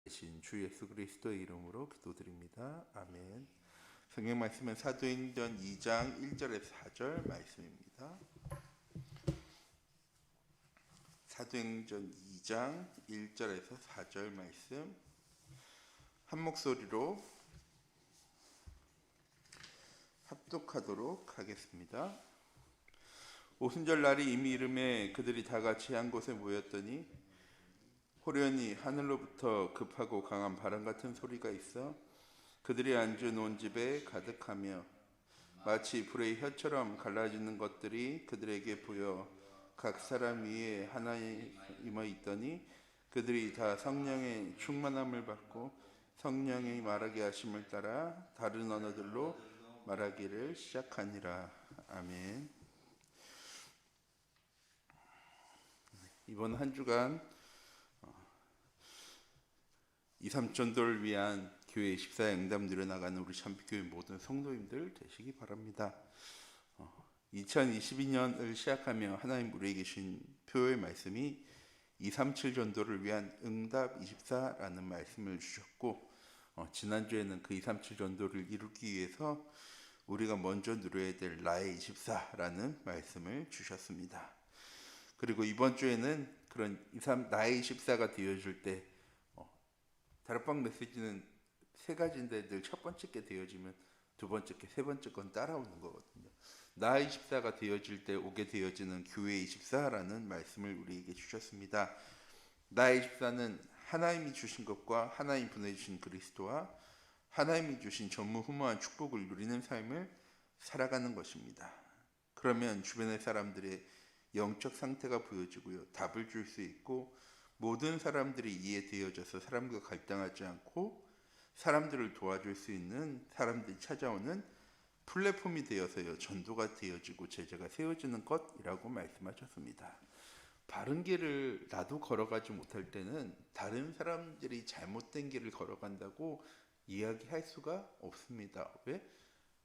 신 주 예수 그리스도의 이름으로 기도드립니다. 아멘. 성경 말씀은 사도행전 2장 1절에서 4절 말씀입니다. 사도행전 2장 1절에서 4절 말씀 한 목소리로 합독하도록 하겠습니다. 오순절 날이 이미 이름에 그들이 다 같이 한 곳에 모였더니 호련히 하늘로부터 급하고 강한 바람 같은 소리가 있어 그들이 앉은 온 집에 가득하며 마치 불의 혀처럼 갈라지는 것들이 그들에게 보여 각 사람 위에 하나에 임어 있더니 그들이 다 성령의 충만함을 받고 성령이 말하게 하심을 따라 다른 언어들로 말하기를 시작하니라. 아멘. 이번 한 주간 2, 3전도를 위한 교회 14의 응답 누려나가는 우리 참빛교회 모든 성도님들 되시기 바랍니다. 2022년을 시작하며 하나님 우리에게 주신 표의 말씀이 237 전도를 위한 응답 24라는 말씀을 주셨고 지난주에는 그 237 전도를 이루기 위해서 우리가 먼저 누려야 될 나의 24라는 말씀을 주셨습니다. 그리고 이번 주에는 그런 나의 24가 되어줄 때 다락방 메시지는 세 가지인데 늘 첫 번째 게 되어지면 두 번째 게 세 번째 건 따라오는 거거든요. 나의 24가 되어질 때 오게 되어지는 교회 24라는 말씀을 우리에게 주셨습니다. 나의 24는 하나님이 주신 것과 하나님 보내주신 그리스도와 하나님이 주신 전무후무한 축복을 누리는 삶을 살아가는 것입니다. 그러면 주변의 사람들의 영적 상태가 보여지고요. 답을 줄 수 있고 모든 사람들이 이해되어져서 사람과 갈등하지 않고 사람들을 도와줄 수 있는 사람들이 찾아오는 플랫폼이 되어서요. 전도가 되어지고 제자가 세워지는 것이라고 말씀하셨습니다. 바른 길을 나도 걸어가지 못할 때는 다른 사람들이 잘못된 길을 걸어간다고 이야기할 수가 없습니다. 왜?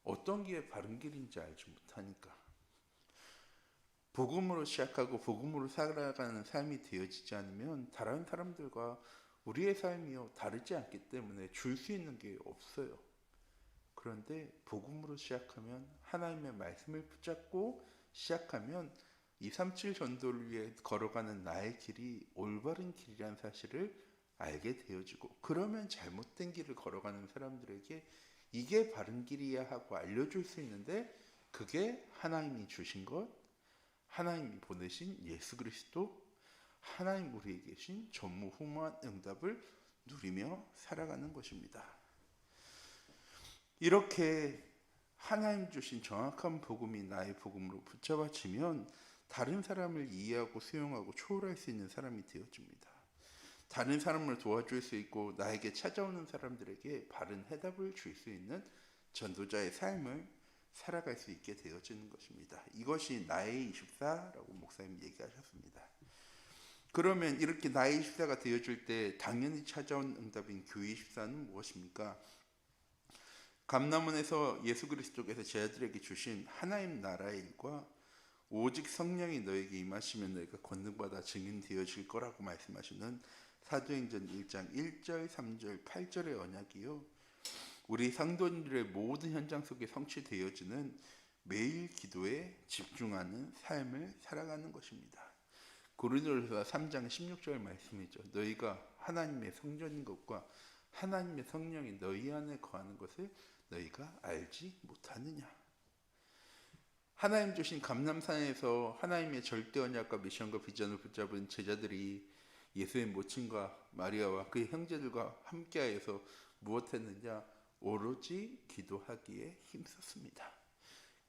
어떤 게 바른 길인지 알지 못하니까. 복음으로 시작하고 복음으로 살아가는 삶이 되어지지 않으면 다른 사람들과 우리의 삶이요 다르지 않기 때문에 줄 수 있는 게 없어요. 그런데 복음으로 시작하면 하나님의 말씀을 붙잡고 시작하면 237 전도를 위해 걸어가는 나의 길이 올바른 길이라는 사실을 알게 되어지고 그러면 잘못된 길을 걸어가는 사람들에게 이게 바른 길이야 하고 알려줄 수 있는데 그게 하나님이 주신 것 하나님이 보내신 예수 그리스도 하나님 우리에게 계신 전무후무한 응답을 누리며 살아가는 것입니다. 이렇게 하나님 주신 정확한 복음이 나의 복음으로 붙잡아지면 다른 사람을 이해하고 수용하고 초월할 수 있는 사람이 되어집니다. 다른 사람을 도와줄 수 있고 나에게 찾아오는 사람들에게 바른 해답을 줄 수 있는 전도자의 삶을 살아갈 수 있게 되어지는 것입니다. 이것이 나의 24라고 목사님 얘기하셨습니다. 그러면 이렇게 나의 24가 되어줄 때 당연히 찾아온 응답인 교회 24는 무엇입니까? 감람원에서 예수 그리스도께서 제자들에게 주신 하나님 나라의 일과 오직 성령이 너에게 임하시면 너희가 권능받아 증인되어질 거라고 말씀하시는 사도행전 1장 1절, 3절, 8절의 언약이요. 우리 성도님들의 모든 현장 속에 성취되어지는 매일 기도에 집중하는 삶을 살아가는 것입니다. 고린도전서 3장 16절 말씀이죠. 너희가 하나님의 성전인 것과 하나님의 성령이 너희 안에 거하는 것을 너희가 알지 못하느냐. 하나님 주신 감람산에서 하나님의 절대 언약과 미션과 비전을 붙잡은 제자들이 예수의 모친과 마리아와 그의 형제들과 함께하여서 무엇했느냐? 오로지 기도하기에 힘썼습니다.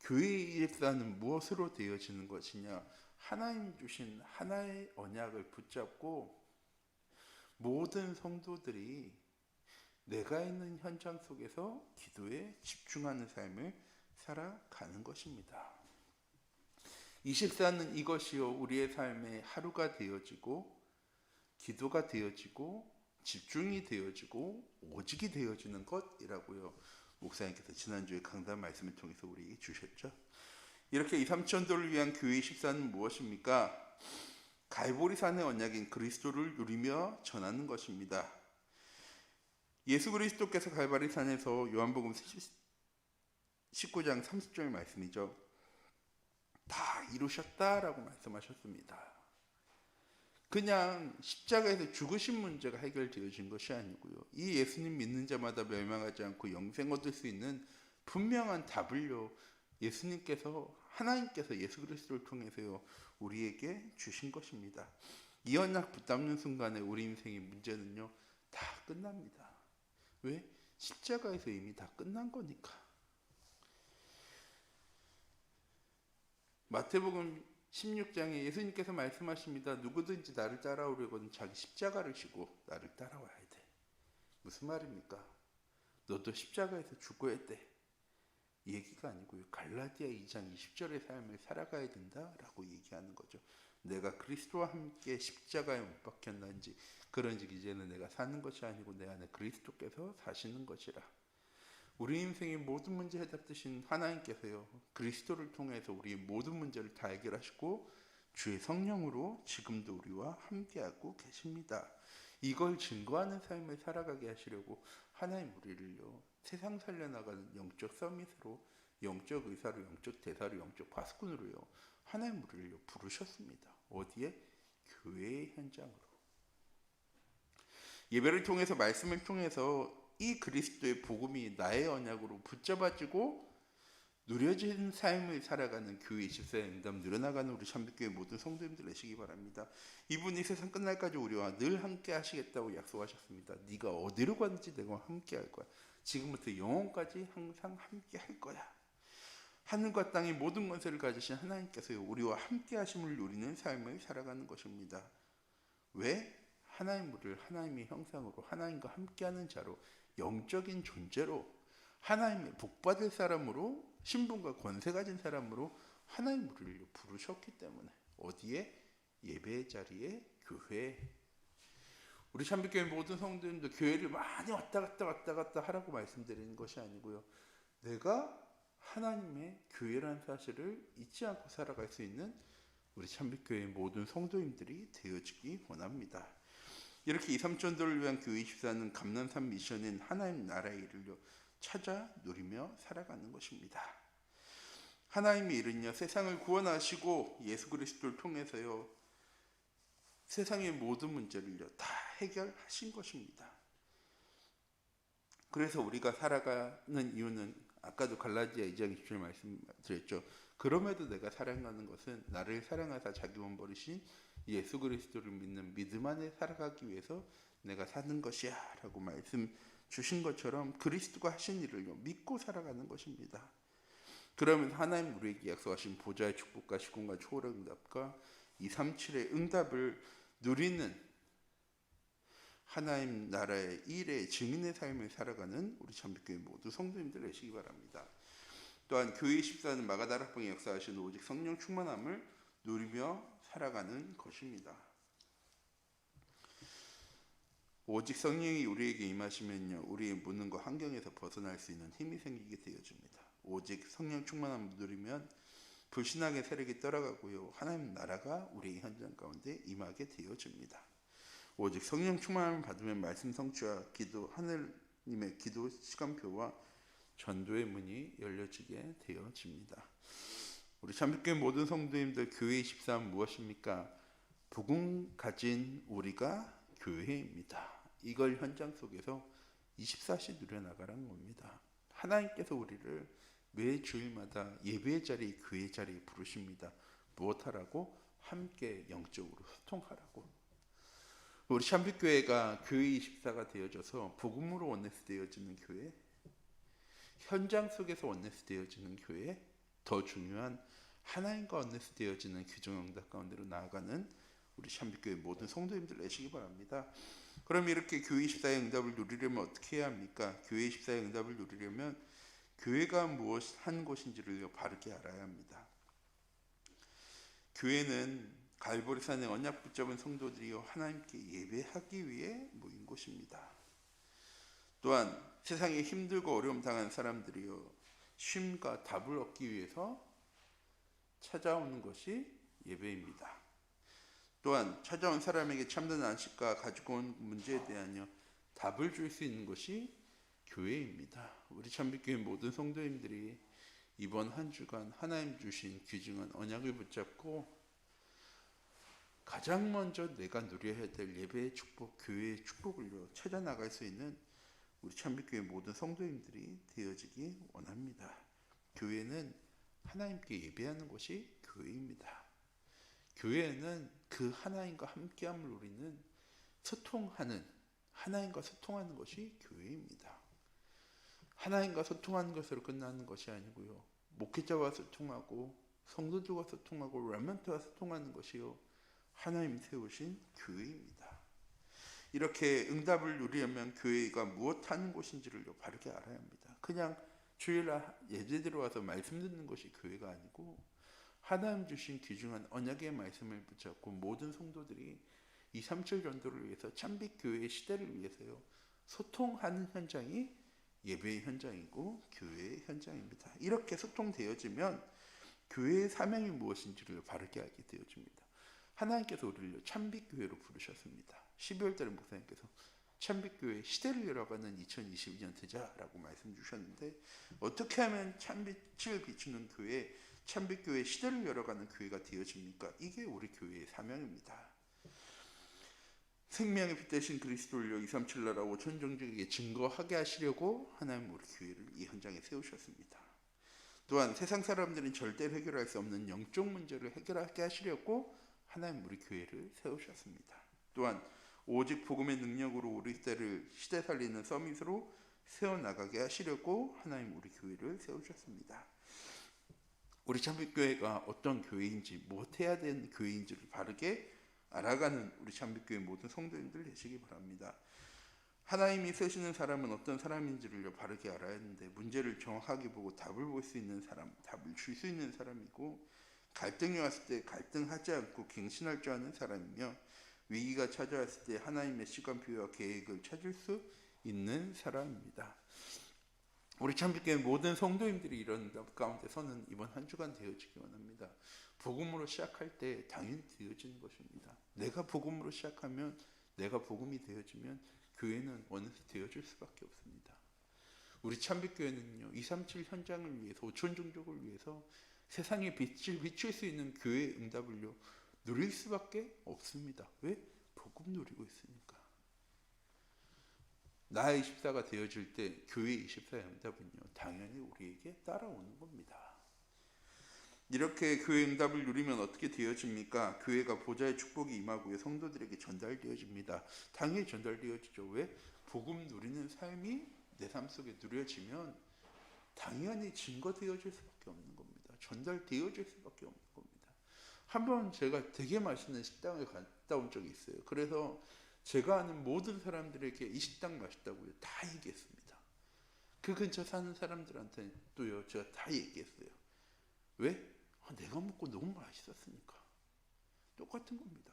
교회의 24는 무엇으로 되어지는 것이냐? 하나님 주신 하나의 언약을 붙잡고 모든 성도들이 내가 있는 현장 속에서 기도에 집중하는 삶을 살아가는 것입니다. 24는 이것이요 우리의 삶의 하루가 되어지고 기도가 되어지고 집중이 되어지고 오직이 되어지는 것이라고요. 목사님께서 지난주에 강단 말씀을 통해서 우리에게 주셨죠. 이렇게 2, 3천도를 위한 교회 14는 무엇입니까? 갈보리산의 언약인 그리스도를 누리며 전하는 것입니다. 예수 그리스도께서 갈바리 산에서 요한복음 19장 30절 말씀이죠. 다 이루셨다라고 말씀하셨습니다. 그냥 십자가에서 죽으신 문제가 해결되어진 것이 아니고요. 이 예수님 믿는 자마다 멸망하지 않고 영생 얻을 수 있는 분명한 답을요. 하나님께서 예수 그리스도를 통해서요. 우리에게 주신 것입니다. 이 언약 붙잡는 순간에 우리 인생의 문제는요. 다 끝납니다. 왜? 십자가에서 이미 다 끝난 거니까. 마태복음 16장에 예수님께서 말씀하십니다. 누구든지 나를 따라오려거든 자기 십자가를 지고 나를 따라와야 돼. 무슨 말입니까? 너도 십자가에서 죽어야 돼. 이 얘기가 아니고요. 갈라디아 2장 20절의 삶을 살아가야 된다라고 얘기하는 거죠. 내가 그리스도와 함께 십자가에 못 박혔는지 그런즉 이제는 내가 사는 것이 아니고 내 안에 그리스도께서 사시는 것이라. 우리 인생의 모든 문제 해답되신 하나님께서요. 그리스도를 통해서 우리의 모든 문제를 다 해결하시고 주의 성령으로 지금도 우리와 함께하고 계십니다. 이걸 증거하는 삶을 살아가게 하시려고 하나님 우리를요. 세상 살려나가는 영적 서밋으로 영적 의사로 영적 대사로 영적 파수꾼으로요. 하나님 우리를요. 부르셨습니다. 어디에? 교회의 현장으로. 예배를 통해서 말씀을 통해서 이 그리스도의 복음이 나의 언약으로 붙잡아지고 누려진 삶을 살아가는 교회 24의 응답 늘어나가는 우리 참빛교회 모든 성도님들 되시기 바랍니다. 이분이 세상 끝날까지 우리와 늘 함께 하시겠다고 약속하셨습니다. 네가 어디로 가든지 내가 함께 할 거야. 지금부터 영원까지 항상 함께 할 거야. 하늘과 땅의 모든 권세를 가지신 하나님께서 우리와 함께 하심을 누리는 삶을 살아가는 것입니다. 왜? 우리를 하나님의 형상으로 하나님과 함께하는 자로 영적인 존재로 하나님의 복받을 사람으로 신분과 권세 가진 사람으로 하나님 우리를 부르셨기 때문에 어디에? 예배의 자리에 교회. 우리 참빛교회 모든 성도님도 교회를 많이 왔다 갔다 하라고 말씀드리는 것이 아니고요. 내가 하나님의 교회라는 사실을 잊지 않고 살아갈 수 있는 우리 참빛교회 모든 성도님들이 되어지기 원합니다. 이렇게 2, 3전도를 위한 교회 24는 감난산 미션인 하나님 나라의 일을요 찾아 누리며 살아가는 것입니다. 하나님의 일은요 세상을 구원하시고 예수 그리스도를 통해서요 세상의 모든 문제를요 다 해결하신 것입니다. 그래서 우리가 살아가는 이유는 아까도 갈라디아 2장 20절 말씀드렸죠. 그럼에도 내가 사랑하는 것은 나를 사랑하사 자기 몸 버리신 예수 그리스도를 믿는 믿음 안에 살아가기 위해서 내가 사는 것이야 라고 말씀 주신 것처럼 그리스도가 하신 일을 믿고 살아가는 것입니다. 그러면서 하나님 우리에게 약속하신 보좌의 축복과 시공과 초월의 응답과 237의 응답을 누리는 하나님 나라의 일의 증인의 삶을 살아가는 우리 참빛교회 모두 성도님들 되시기 바랍니다. 또한 교회 14는 마가다락방에 역사하신 오직 성령 충만함을 누리며 살아가는 것입니다. 오직 성령이 우리에게 임하시면요 우리의 무능과 환경에서 벗어날 수 있는 힘이 생기게 되어집니다. 오직 성령 충만함을 누리면 불신앙의 세력이 떠나가고요 하나님 나라가 우리의 현장 가운데 임하게 되어집니다. 오직 성령 충만함을 받으면 말씀 성취와 기도 하나님의 기도 시간표와 전도의 문이 열려지게 되어집니다. 우리 참빛교회 모든 성도님들 교회 24는 무엇입니까? 복음 가진 우리가 교회입니다. 이걸 현장 속에서 24시 누려나가라는 겁니다. 하나님께서 우리를 매 주일마다 예배의 자리, 교회의 자리에 부르십니다. 무엇하라고? 함께 영적으로 소통하라고. 우리 참빛교회가 교회 24가 되어져서 복음으로 원네스 되어지는 교회, 현장 속에서 원네스 되어지는 교회, 더 중요한 하나님과 원네스 되어지는 규정응답 가운데로 나아가는 우리 참빛교회 모든 성도님들 되시기 바랍니다. 그럼 이렇게 교회 24의 응답을 누리려면 어떻게 해야 합니까? 교회 24의 응답을 누리려면 교회가 무엇 한 곳인지를 바르게 알아야 합니다. 교회는 갈보리산의 언약 붙잡은 성도들이요 하나님께 예배하기 위해 모인 곳입니다. 또한 세상에 힘들고 어려움 당한 사람들이요 쉼과 답을 얻기 위해서 찾아오는 것이 예배입니다. 또한 찾아온 사람에게 참된 안식과 가지고 온 문제에 대한 답을 줄 수 있는 것이 교회입니다. 우리 참빛교회 모든 성도님들이 이번 한 주간 하나님 주신 귀중한 언약을 붙잡고 가장 먼저 내가 누려야 될 예배의 축복, 교회의 축복을 찾아 나갈 수 있는 우리 참빛교회 모든 성도님들이 되어지기 원합니다. 교회는 하나님께 예배하는 곳이 교회입니다. 교회는 그 하나님과 함께함을 누리는 하나님과 소통하는 것이 교회입니다. 하나님과 소통하는 것으로 끝나는 것이 아니고요. 목회자와 소통하고 성도들과 소통하고 렘넌트와 소통하는 것이요. 하나님 세우신 교회입니다. 이렇게 응답을 누리려면 교회가 무엇 하는 곳인지를 바르게 알아야 합니다. 그냥 주일날 예배드려 와서 말씀 듣는 것이 교회가 아니고 하나님 주신 귀중한 언약의 말씀을 붙잡고 모든 성도들이 237 전도를 위해서 참빛교회의 시대를 위해서요. 소통하는 현장이 예배의 현장이고 교회의 현장입니다. 이렇게 소통되어지면 교회의 사명이 무엇인지를 바르게 알게 되어집니다. 하나님께서 우리를 참빛교회로 부르셨습니다. 12월 달에 목사님께서 참빛교회 시대를 열어가는 2022년 되자라고 말씀 주셨는데 어떻게 하면 참빛을 비추는 교회, 참빛교회 시대를 열어가는 교회가 되어집니까? 이게 우리 교회의 사명입니다. 생명의 빛 되신 그리스도를 237 나라 5천 종족에게 증거하게 하시려고 하나님 우리 교회를 이 현장에 세우셨습니다. 또한 세상 사람들은 절대로 해결할 수 없는 영적 문제를 해결하게 하시려고 하나님 우리 교회를 세우셨습니다. 또한 오직 복음의 능력으로 우리 시대 살리는 서밋으로 세워나가게 하시려고 하나님 우리 교회를 세우셨습니다. 우리 참빛교회가 어떤 교회인지 무엇해야 되는 교회인지를 바르게 알아가는 우리 참빛교회 모든 성도님들 되시기 바랍니다. 하나님이 쓰시는 사람은 어떤 사람인지를 바르게 알아야 하는데 문제를 정확하게 보고 답을 볼 수 있는 사람, 답을 줄 수 있는 사람이고 갈등이 왔을 때 갈등하지 않고 갱신할 줄 아는 사람이며 위기가 찾아왔을 때 하나님의 시간표와 계획을 찾을 수 있는 사람입니다. 우리 참빛교회 모든 성도님들이 이런 가운데 서는 이번 한 주간 되어지기 원합니다. 복음으로 시작할 때 당연히 되어지는 것입니다. 내가 복음으로 시작하면 내가 복음이 되어지면 교회는 어느새 되어질 수밖에 없습니다. 우리 참빛교회는요 237 현장을 위해서 5천 종족을 위해서 세상에 빛을 비출 수 있는 교회의 응답을요 누릴 수밖에 없습니다. 왜? 복음 누리고 있으니까. 나의 24가 되어질 때 교회 24의 응답은요 당연히 우리에게 따라오는 겁니다. 이렇게 교회 응답을 누리면 어떻게 되어집니까? 교회가 보좌의 축복이 임하고요 성도들에게 전달되어집니다. 당연히 전달되어지죠. 왜? 복음 누리는 삶이 내 삶 속에 누려지면 당연히 증거되어질 수밖에 없는 겁니다. 전달되어질 수밖에 없는 겁니다. 한번 제가 되게 맛있는 식당에 갔다 온 적이 있어요. 그래서 제가 아는 모든 사람들에게 이 식당 맛있다고요 다 얘기했습니다. 그 근처 사는 사람들한테 또요 제가 다 얘기했어요. 왜? 내가 먹고 너무 맛있었으니까. 똑같은 겁니다.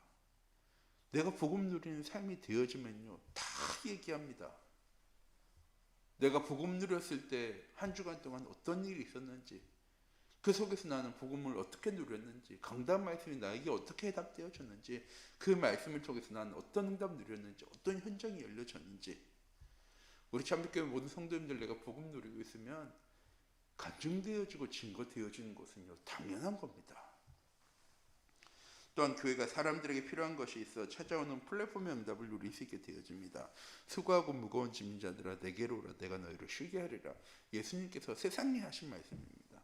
내가 복음 누리는 삶이 되어지면요 다 얘기합니다. 내가 복음 누렸을 때 한 주간 동안 어떤 일이 있었는지, 그 속에서 나는 복음을 어떻게 누렸는지, 강단 말씀이 나에게 어떻게 해답되어졌는지, 그 말씀을 통해서 나는 어떤 응답 누렸는지, 어떤 현장이 열려졌는지. 우리 참빛교회 모든 성도님들 내가 복음 누리고 있으면 간증되어지고 증거되어지는 것은요 당연한 겁니다. 또한 교회가 사람들에게 필요한 것이 있어 찾아오는 플랫폼의 응답을 누릴 수 있게 되어집니다. 수고하고 무거운 짐진 자들아 내게로 오라 내가 너희를 쉬게 하리라. 예수님께서 세상에 하신 말씀입니다.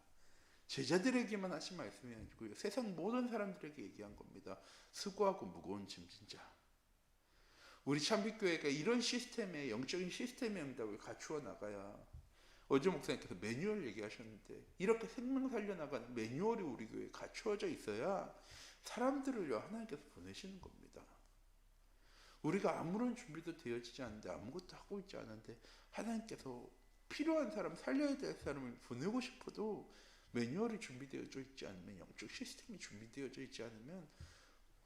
제자들에게만 하신 말씀이 아니고요 세상 모든 사람들에게 얘기한 겁니다. 수고하고 무거운 짐진 자. 우리 참빛교회가 이런 시스템의 영적인 시스템의 응답을 갖추어 나가야, 어제 목사님께서 매뉴얼 얘기하셨는데 이렇게 생명 살려나가는 매뉴얼이 우리 교회에 갖추어져 있어야 사람들을요 하나님께서 보내시는 겁니다. 우리가 아무런 준비도 되어지지 않는데 아무것도 하고 있지 않은데 하나님께서 필요한 사람, 살려야 될 사람을 보내고 싶어도 매뉴얼이 준비되어져 있지 않으면, 영적 시스템이 준비되어져 있지 않으면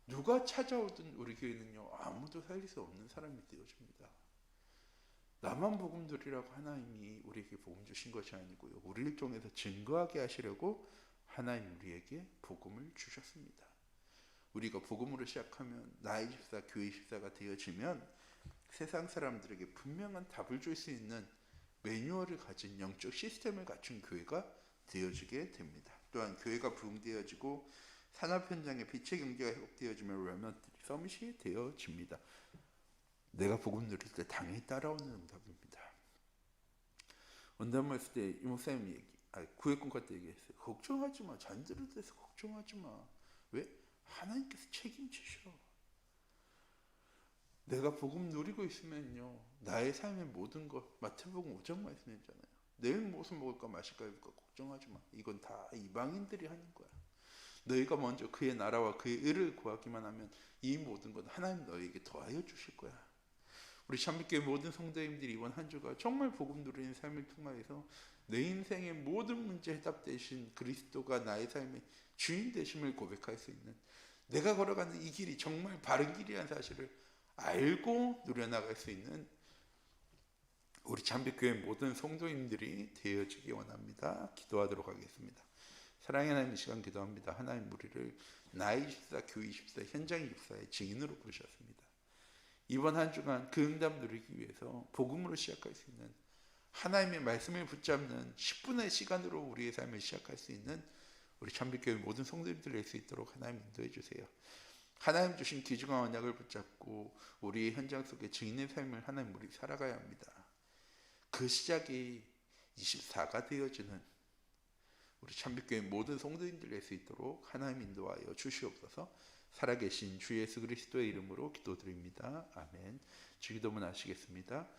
누가 찾아오든 우리 교회는요 아무도 살릴 수 없는 사람이 되어집니다. 나만 복음 누리라고 하나님이 우리에게 복음 주신 것이 아니고요 우리를 통해서 증거하게 하시려고 하나님 우리에게 복음을 주셨습니다. 우리가 복음으로 시작하면 나의 집사, 교회 집사가 되어지면 세상 사람들에게 분명한 답을 줄 수 있는 매뉴얼을 가진 영적 시스템을 갖춘 교회가 되어지게 됩니다. 또한 교회가 부흥되어지고 산업 현장의 빛의 경제가 회복되어지면 렘넌트들이 서밋이 되어집니다. 내가 복음 누릴 때 당연히 따라오는 응답입니다. 원담을 했을 때 이목사님이 구획군과 때 얘기했어요. 걱정하지 마. 잔들에 대해서 걱정하지 마. 왜? 하나님께서 책임지셔. 내가 복음 누리고 있으면요, 나의 삶의 모든 것, 마태복음 5장 말씀이잖아요. 내일 무엇을 먹을까 마실까 입을까 걱정하지 마. 이건 다 이방인들이 하는 거야. 너희가 먼저 그의 나라와 그의 의를 구하기만 하면 이 모든 것 하나님 너희에게 더하여 주실 거야. 우리 참빛교회 모든 성도님들이 이번 한 주가 정말 복음 누리는 삶을 통하여서 내 인생의 모든 문제 해답되신 그리스도가 나의 삶의 주인 되심을 고백할 수 있는, 내가 걸어가는 이 길이 정말 바른 길이라는 사실을 알고 누려나갈 수 있는 우리 참빛교회 모든 성도님들이 되어지기 원합니다. 기도하도록 하겠습니다. 사랑의 하나님, 이 시간 기도합니다. 하나님, 우리를 나의 24, 교회 24, 현장 24의 증인으로 부르셨습니다. 이번 한 주간 그 응답 누리기 위해서 복음으로 시작할 수 있는, 하나님의 말씀을 붙잡는 10분의 시간으로 우리의 삶을 시작할 수 있는 우리 참빛교회 모든 성도님들 될 수 있도록 하나님 인도해 주세요. 하나님 주신 귀중한 언약을 붙잡고 우리의 현장 속에 증인의 삶을 하나님 우리 살아가야 합니다. 그 시작이 24가 되어지는 우리 참빛교회 모든 성도님들 될 수 있도록 하나님 인도하여 주시옵소서. 살아계신 주 예수 그리스도의 이름으로 기도드립니다. 아멘. 주기도문 하시겠습니다.